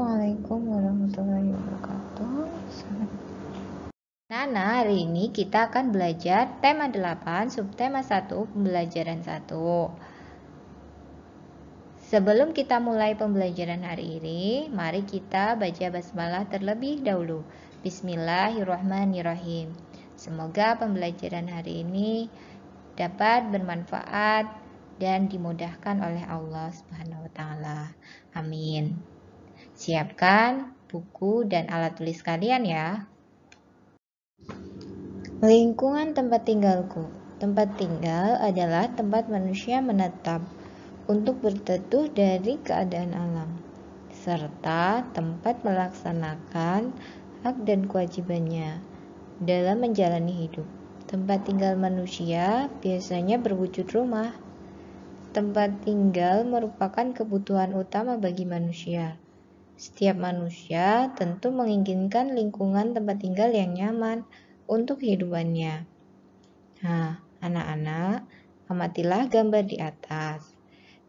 Assalamualaikum warahmatullahi wabarakatuh. Nana, hari ini kita akan belajar tema 8, subtema 1, pembelajaran 1. Sebelum kita mulai pembelajaran hari ini, mari kita baca basmalah terlebih dahulu. Bismillahirrahmanirrahim. Semoga pembelajaran hari ini dapat bermanfaat dan dimudahkan oleh Allah Subhanahu wa taala. Amin. Siapkan buku dan alat tulis kalian ya. Lingkungan tempat tinggalku. Tempat tinggal adalah tempat manusia menetap untuk berteduh dari keadaan alam, serta tempat melaksanakan hak dan kewajibannya dalam menjalani hidup. Tempat tinggal manusia biasanya berwujud rumah. Tempat tinggal merupakan kebutuhan utama bagi manusia. Setiap manusia tentu menginginkan lingkungan tempat tinggal yang nyaman untuk kehidupannya. Nah, anak-anak, amatilah gambar di atas.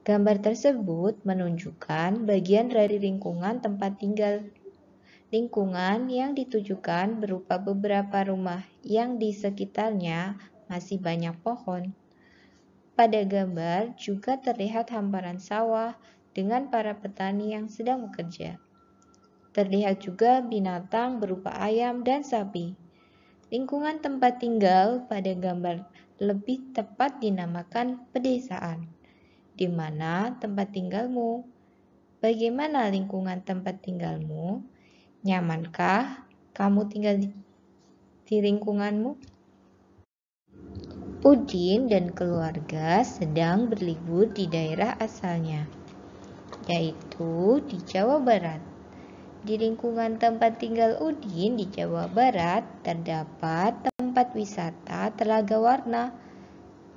Gambar tersebut menunjukkan bagian dari lingkungan tempat tinggal. Lingkungan yang ditujukan berupa beberapa rumah yang di sekitarnya masih banyak pohon. Pada gambar juga terlihat hamparan sawah dengan para petani yang sedang bekerja. Terlihat juga binatang berupa ayam dan sapi. Lingkungan tempat tinggal pada gambar lebih tepat dinamakan pedesaan. Di mana tempat tinggalmu? Bagaimana lingkungan tempat tinggalmu? Nyamankah kamu tinggal di lingkunganmu? Udin dan keluarga sedang berlibur di daerah asalnya, yaitu di Jawa Barat. Di lingkungan tempat tinggal Udin di Jawa Barat terdapat tempat wisata Telaga Warna.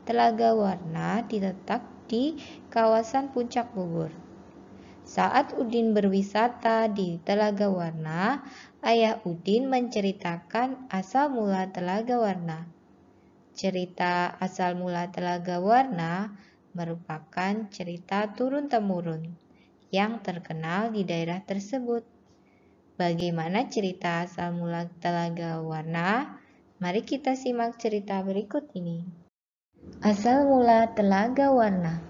Telaga Warna diletak di kawasan Puncak Bogor. Saat Udin berwisata di Telaga Warna, ayah Udin menceritakan asal mula Telaga Warna. Cerita asal mula Telaga Warna merupakan cerita turun-temurun yang terkenal di daerah tersebut. Bagaimana cerita asal mula Telaga Warna? Mari kita simak cerita berikut ini. Asal mula Telaga Warna.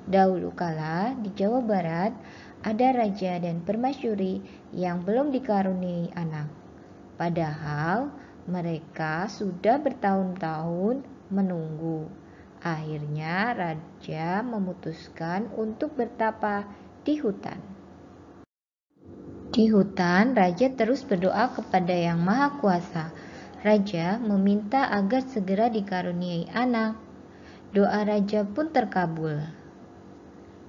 Dahulu kala di Jawa Barat ada raja dan permaisuri yang belum dikaruniai anak. Padahal mereka sudah bertahun-tahun menunggu. Akhirnya raja memutuskan untuk bertapa di hutan. Di hutan, raja terus berdoa kepada Yang Maha Kuasa. Raja meminta agar segera dikaruniai anak. Doa raja pun terkabul.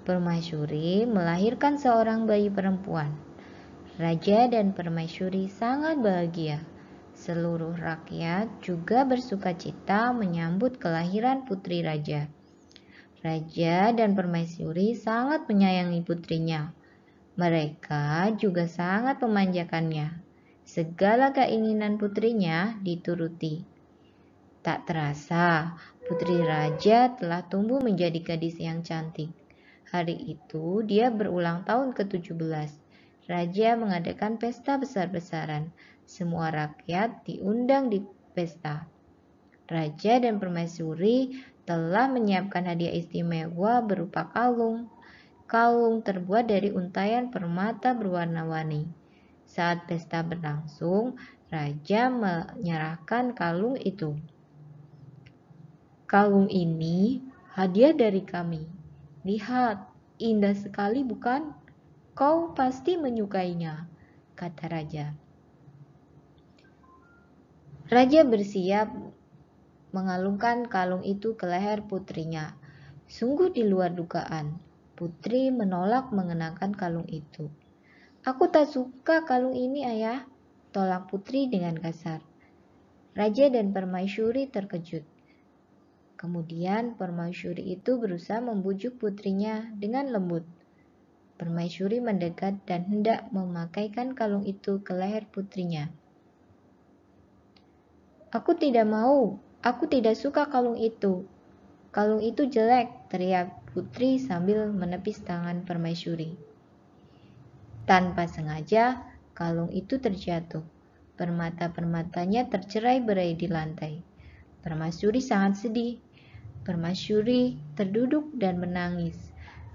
Permaisuri melahirkan seorang bayi perempuan. Raja dan permaisuri sangat bahagia. Seluruh rakyat juga bersukacita menyambut kelahiran putri raja. Raja dan permaisuri sangat menyayangi putrinya. Mereka juga sangat memanjakannya. Segala keinginan putrinya dituruti. Tak terasa, putri raja telah tumbuh menjadi gadis yang cantik. Hari itu dia berulang tahun ke-17. Raja mengadakan pesta besar-besaran. Semua rakyat diundang di pesta. Raja dan permaisuri telah menyiapkan hadiah istimewa berupa kalung. Kalung terbuat dari untayan permata berwarna-warni. Saat pesta berlangsung, raja menyerahkan kalung itu. Kalung ini hadiah dari kami. Lihat, indah sekali bukan? Kau pasti menyukainya, kata raja. Raja bersiap mengalungkan kalung itu ke leher putrinya. Sungguh di luar dugaan, putri menolak mengenakan kalung itu. Aku tak suka kalung ini, ayah, tolak putri dengan kasar. Raja dan permaisuri terkejut. Kemudian permaisuri itu berusaha membujuk putrinya dengan lembut. Permaisuri mendekat dan hendak memakaikan kalung itu ke leher putrinya. Aku tidak mau, aku tidak suka kalung itu. Kalung itu jelek, teriak putri sambil menepis tangan permaisuri. Tanpa sengaja, kalung itu terjatuh. Permata-permatanya tercerai-berai di lantai. Permaisuri sangat sedih. Permaisuri terduduk dan menangis.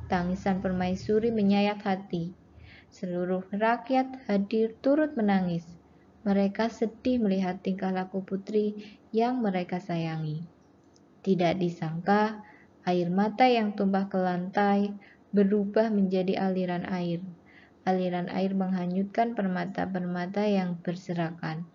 Tangisan permaisuri menyayat hati. Seluruh rakyat hadir turut menangis. Mereka sedih melihat tingkah laku putri yang mereka sayangi. Tidak disangka, air mata yang tumpah ke lantai berubah menjadi aliran air. Aliran air menghanyutkan permata-permata yang berserakan.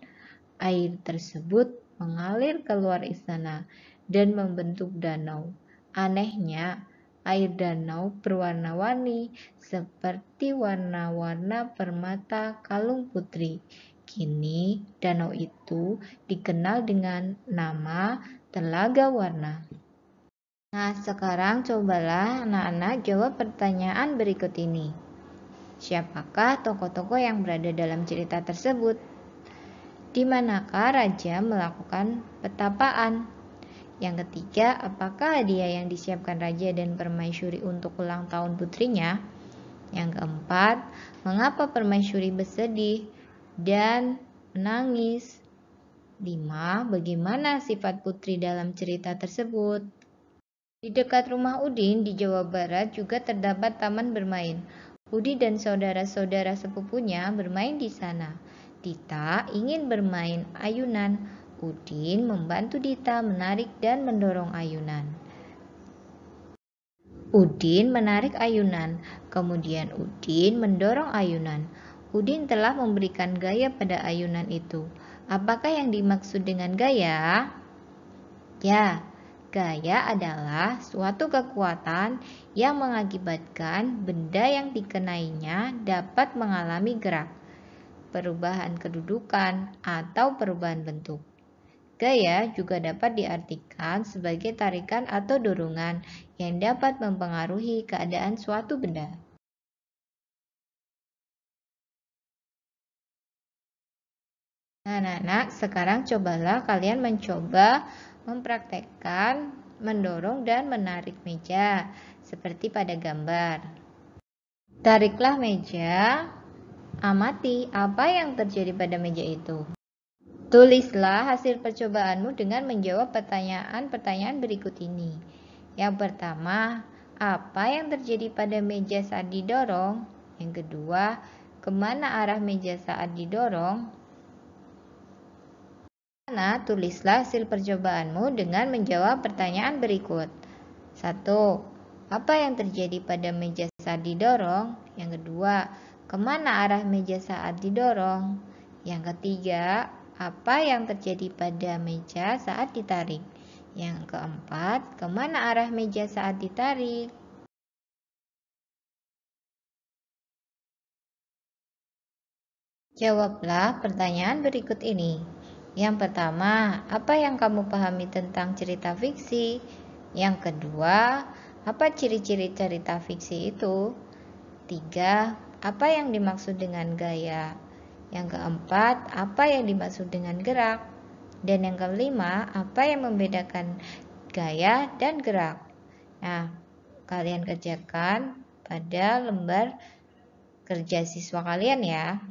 Air tersebut mengalir keluar istana dan membentuk danau. Anehnya, air danau berwarna-warni seperti warna-warna permata kalung putri. Kini, danau itu dikenal dengan nama Telaga Warna. Nah, sekarang cobalah anak-anak jawab pertanyaan berikut ini. Siapakah tokoh-tokoh yang berada dalam cerita tersebut? Di manakah raja melakukan petapaan? Yang ketiga, apakah hadiah yang disiapkan raja dan permaisuri untuk ulang tahun putrinya? Yang keempat, mengapa permaisuri bersedih dan menangis? 5. Bagaimana sifat putri dalam cerita tersebut? Di dekat rumah Udin di Jawa Barat juga terdapat taman bermain. Udin dan saudara-saudara sepupunya bermain di sana. Dita ingin bermain ayunan. Udin membantu Dita menarik dan mendorong ayunan. Udin menarik ayunan, kemudian Udin mendorong ayunan. Udin telah memberikan gaya pada ayunan itu. Apakah yang dimaksud dengan gaya? Ya, gaya adalah suatu kekuatan yang mengakibatkan benda yang dikenainya dapat mengalami gerak, perubahan kedudukan, atau perubahan bentuk. Gaya juga dapat diartikan sebagai tarikan atau dorongan yang dapat mempengaruhi keadaan suatu benda. Nah, anak-anak, sekarang cobalah kalian mencoba mempraktekkan mendorong dan menarik meja seperti pada gambar. Tariklah meja, amati apa yang terjadi pada meja itu. Tulislah hasil percobaanmu dengan menjawab pertanyaan-pertanyaan berikut ini. Yang pertama, apa yang terjadi pada meja saat didorong? Yang kedua, kemana arah meja saat didorong? Tulislah hasil percobaanmu dengan menjawab pertanyaan berikut. 1. Apa yang terjadi pada meja saat didorong? Yang kedua, kemana arah meja saat didorong? Yang ketiga, apa yang terjadi pada meja saat ditarik? Yang keempat, kemana arah meja saat ditarik? Jawablah pertanyaan berikut ini. Yang pertama, apa yang kamu pahami tentang cerita fiksi? Yang kedua, apa ciri-ciri cerita fiksi itu? 3. Apa yang dimaksud dengan gaya? Yang keempat, apa yang dimaksud dengan gerak? Dan yang kelima, apa yang membedakan gaya dan gerak? Nah, kalian kerjakan pada lembar kerja siswa kalian ya.